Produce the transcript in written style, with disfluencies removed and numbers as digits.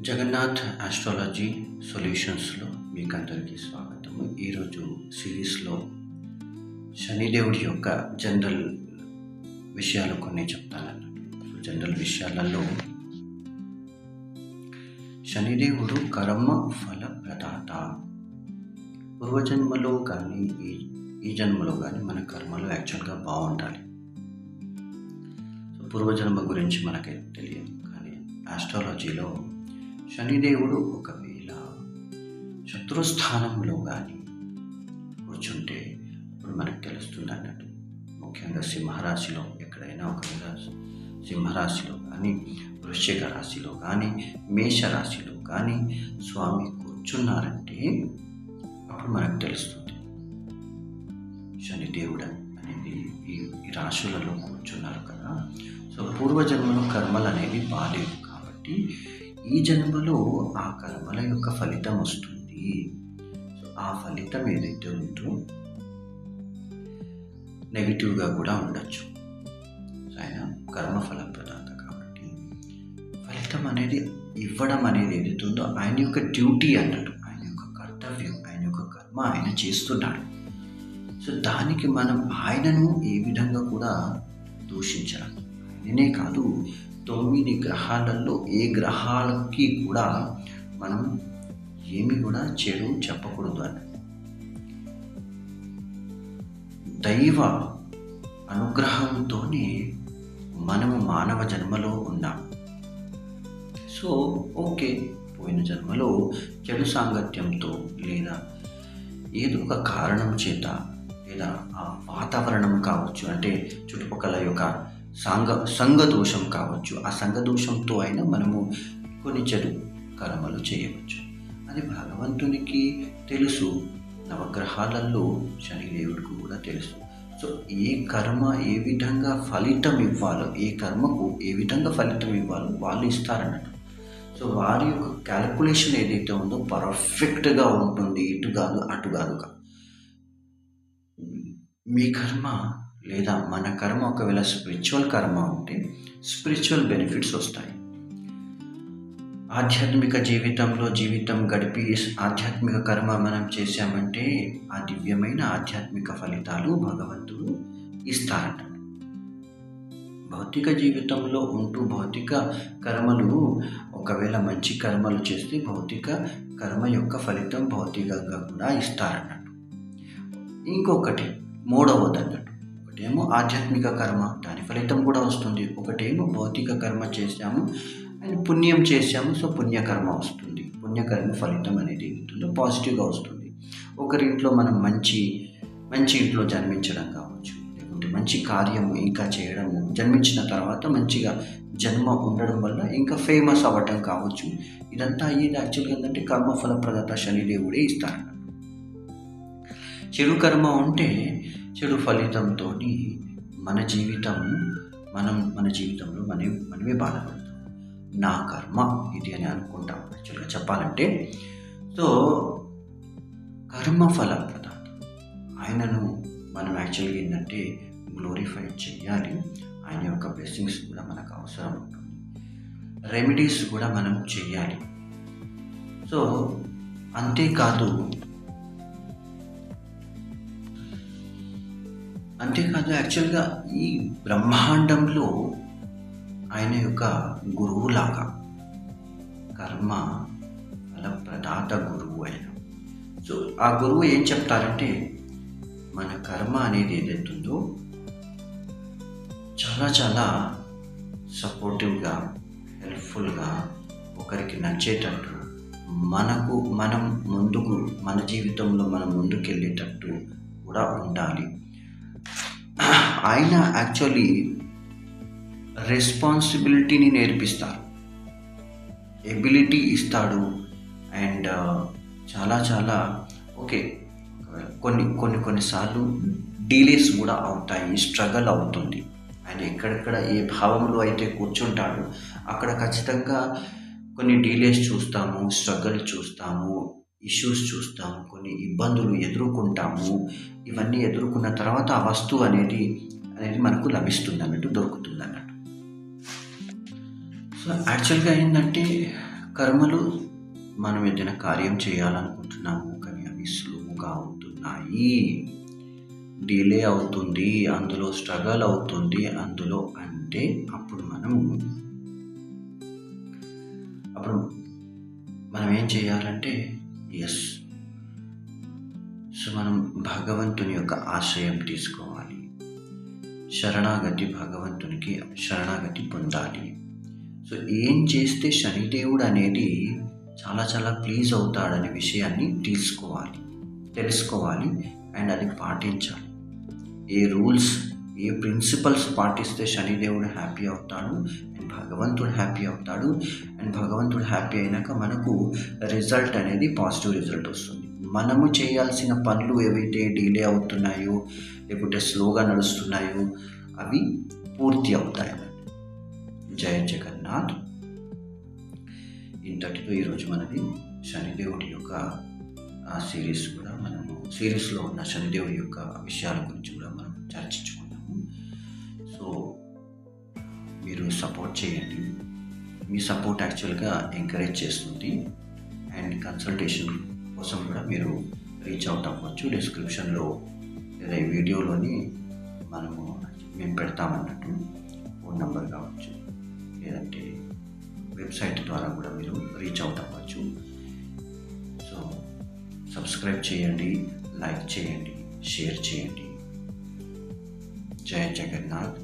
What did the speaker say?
Jagannadh astrology సొల్యూషన్స్లో మీకు అందరికీ స్వాగతము. ఈరోజు సిరీస్లో శనిదేవుడి యొక్క జనరల్ విషయాలు కొన్ని చెప్తానన్నట్టు. జనరల్ విషయాలలో శనిదేవుడు కర్మ ఫల ప్రదాత. పూర్వజన్మలో కానీ ఈ జన్మలో కానీ మన కర్మలు యాక్చువల్గా బాగుండాలి. పూర్వజన్మ గురించి మనకి తెలియదు, కానీ ఆస్ట్రాలజీలో శనిదేవుడు ఒకవేళ శత్రుస్థానంలో కానీ కూర్చుంటే ఇప్పుడు మనకు తెలుస్తుంది అన్నట్టు. ముఖ్యంగా సింహరాశిలో ఎక్కడైనా ఒకవేళ సింహరాశిలో కానీ, వృశ్చిక రాశిలో కానీ, మేషరాశిలో కానీ స్వామి కూర్చున్నారంటే అప్పుడు మనకు తెలుస్తుంది శనిదేవుడు అనేది ఈ రాశులలో కూర్చున్నారు కదా. సో పూర్వజన్మలో కర్మలు అనేవి బాలేవు కాబట్టి ఈ జన్మలో ఆ కర్మల యొక్క ఫలితం వస్తుంది. సో ఆ ఫలితం ఏదైతే ఉందో నెగిటివ్గా కూడా ఉండొచ్చు. ఆయన కర్మఫల ప్రదాత కాబట్టి ఫలితం అనేది ఇవ్వడం అనేది ఏదైతే ఉందో ఆయన యొక్క డ్యూటీ అన్నట్టు, ఆయన యొక్క కర్తవ్యం, ఆయన యొక్క కర్మ ఆయన చేస్తున్నాడు. సో దానికి మనం ఆయనను ఏ విధంగా కూడా దూషించాలి. ఆయననే కాదు, 9 గ్రహాలలో ఏ గ్రహాలకి కూడా మనం ఏమి కూడా చెడు చెప్పకూడదు అని. దైవ అనుగ్రహంతోనే మనము మానవ జన్మలో ఉన్నాం. సో ఓకే, పోయిన జన్మలో చెడు సాంగత్యంతో లేదా ఏదో ఒక కారణం చేత లేదా ఆ వాతావరణం కావచ్చు, అంటే చుట్టుపక్కల యొక్క సంఘ దోషం కావచ్చు, ఆ సంఘ దోషంతో అయినా మనము కొన్ని చెడు కర్మలు చేయవచ్చు. అది భగవంతునికి తెలుసు, నవగ్రహాలలో శనిదేవుడికి కూడా తెలుసు. సో ఏ కర్మ ఏ విధంగా ఫలితం ఇవ్వాలో, ఏ కర్మకు ఏ విధంగా ఫలితం ఇవ్వాలో వాళ్ళు ఇస్తారన్నట్టు. సో వారి యొక్క క్యాలిక్యులేషన్ ఏదైతే ఉందో పర్ఫెక్ట్గా ఉంటుంది. ఇటు కాదు అటు కాదు. మీ కర్మ లేదా మన కర్మ ఒకవేళ స్పిరిచువల్ కర్మ ఉంటే స్పిరిచువల్ బెనిఫిట్స్ వస్తాయి. ఆధ్యాత్మిక జీవితం గడిపి ఆధ్యాత్మిక కర్మ మనం చేశామంటే ఆ దివ్యమైన ఆధ్యాత్మిక ఫలితాలు భగవంతుడు ఇస్తారట. భౌతిక జీవితంలో ఉంటూ భౌతిక కర్మలు ఒకవేళ మంచి కర్మలు చేస్తే భౌతిక కర్మ యొక్క ఫలితం భౌతికంగా కూడా ఇస్తారన్నట్టు. ఇంకొకటి మూడవది అన్నట్టు, ఒకటేమో ఆధ్యాత్మిక కర్మ, దాని ఫలితం కూడా వస్తుంది. ఒకటేమో భౌతిక కర్మ చేశాము అండ్ పుణ్యం చేశాము, సో పుణ్యకర్మ వస్తుంది. పుణ్యకర్మ ఫలితం అనేది ఏమిటో పాజిటివ్గా వస్తుంది. ఒకరింట్లో మనం మంచి ఇంట్లో జన్మించడం కావచ్చు, లేకుంటే మంచి కార్యము ఇంకా చేయడము, జన్మించిన తర్వాత మంచిగా జన్మ ఉండడం వల్ల ఇంకా ఫేమస్ అవ్వటం కావచ్చు. ఇదంతా అయ్యేది యాక్చువల్గా ఏంటంటే కర్మఫల ప్రదాత శనిదేవుడే ఇస్తారన్నట్టు. చెడు కర్మ ఉంటే చెడు ఫలితంతో మన జీవితంలో మనమే బాధపడతాం. నా కర్మ ఇది అని అనుకుంటాం యాక్చువల్గా చెప్పాలంటే. సో కర్మఫల ప్రదాత ఆయనను మనం యాక్చువల్గా ఏంటంటే గ్లోరిఫై చేయాలి. ఆయన యొక్క బ్లెస్సింగ్స్ కూడా మనకు అవసరం ఉంటుంది. రెమెడీస్ కూడా మనం చేయాలి. సో అంతేకాదు యాక్చువల్గా ఈ బ్రహ్మాండంలో ఆయన యొక్క గురువులాగా కర్మ ఫల ప్రదాత గురువు ఆయన. సో ఆ గురువు ఏం చెప్తారంటే మన కర్మ అనేది ఏదైతుందో చాలా చాలా సపోర్టివ్గా, హెల్ప్ఫుల్గా, ఒకరికి నచ్చేటట్టు, మన జీవితంలో మనం ముందుకెళ్ళేటట్టు కూడా ఉండాలి. ఆయన యాక్చువల్లీ రెస్పాన్సిబిలిటీని నేర్పిస్తారు, ఎబిలిటీ ఇస్తాడు. అండ్ చాలా చాలా ఓకే, కొన్నిసార్లు డిలేస్ కూడా అవుతాయి, స్ట్రగల్ అవుతుంది. ఆయన ఎక్కడెక్కడ ఏ భావంలో అయితే కూర్చుంటాడో అక్కడ ఖచ్చితంగా కొన్ని డిలేస్ చూస్తాము, స్ట్రగల్ చూస్తాము, ఇష్యూస్ చూస్తాము, కొన్ని ఇబ్బందులు ఎదుర్కొంటాము. ఇవన్నీ ఎదుర్కొన్న తర్వాత ఆ వస్తువు అనేది మనకు లభిస్తుంది అన్నట్టు, దొరుకుతుంది అన్నట్టు. సో యాక్చువల్గా ఏంటంటే కర్మలు మనం ఏదైనా కార్యం చేయాలనుకుంటున్నాము, కానీ అవి స్లోగా అవుతున్నాయి, డిలే అవుతుంది, అందులో స్ట్రగల్ అవుతుంది, అందులో అంటే అప్పుడు మనం ఏం చేయాలంటే ఎస్, సో మనం భగవంతుని యొక్క ఆశ్రయం తీసుకోవాలి, భగవంతునికి శరణాగతి పొందాలి. సో ఏం చేస్తే శనిదేవుడు అనేది చాలా చాలా ప్లీజ్ అవుతాడనే విషయాన్ని తెలుసుకోవాలి అండ్ అది పాటించాలి. ఏ రూల్స్, ఏ ప్రిన్సిపల్స్ పాటిస్తే శనిదేవుడు హ్యాపీ అవుతాడు అండ్ భగవంతుడు హ్యాపీ అవుతాడు. అండ్ భగవంతుడు హ్యాపీ అయినాక మనకు రిజల్ట్ అనేది పాజిటివ్ రిజల్ట్ వస్తుంది. మనము చేయాల్సిన పనులు ఏవైతే డిలే అవుతున్నాయో లేకుంటే స్లోగా నడుస్తున్నాయో అవి పూర్తి అవుతాయి. జయ జగన్నాథ్. ఇంతటితో ఈరోజు మనది శనిదేవుడి యొక్క సిరీస్లో ఉన్న శనిదేవుడి యొక్క విషయాల గురించి కూడా మనం చర్చించుకున్నాము. సో మీరు సపోర్ట్ చేయండి, మీ సపోర్ట్ యాక్చువల్గా ఎంకరేజ్ చేస్తుంది. అండ్ కన్సల్టేషన్ కోసం కూడా మీరు రీచ్ అవుట్ అవ్వచ్చు. డిస్క్రిప్షన్లో లేదా ఈ వీడియోలోని మేము పెడతామన్నట్టు ఫోన్ నెంబర్ కావచ్చు, లేదంటే వెబ్సైట్ ద్వారా కూడా మీరు రీచ్ అవుట్ అవ్వచ్చు. సో సబ్స్క్రైబ్ చేయండి, లైక్ చేయండి, షేర్ చేయండి. జయ జగన్నాథ్.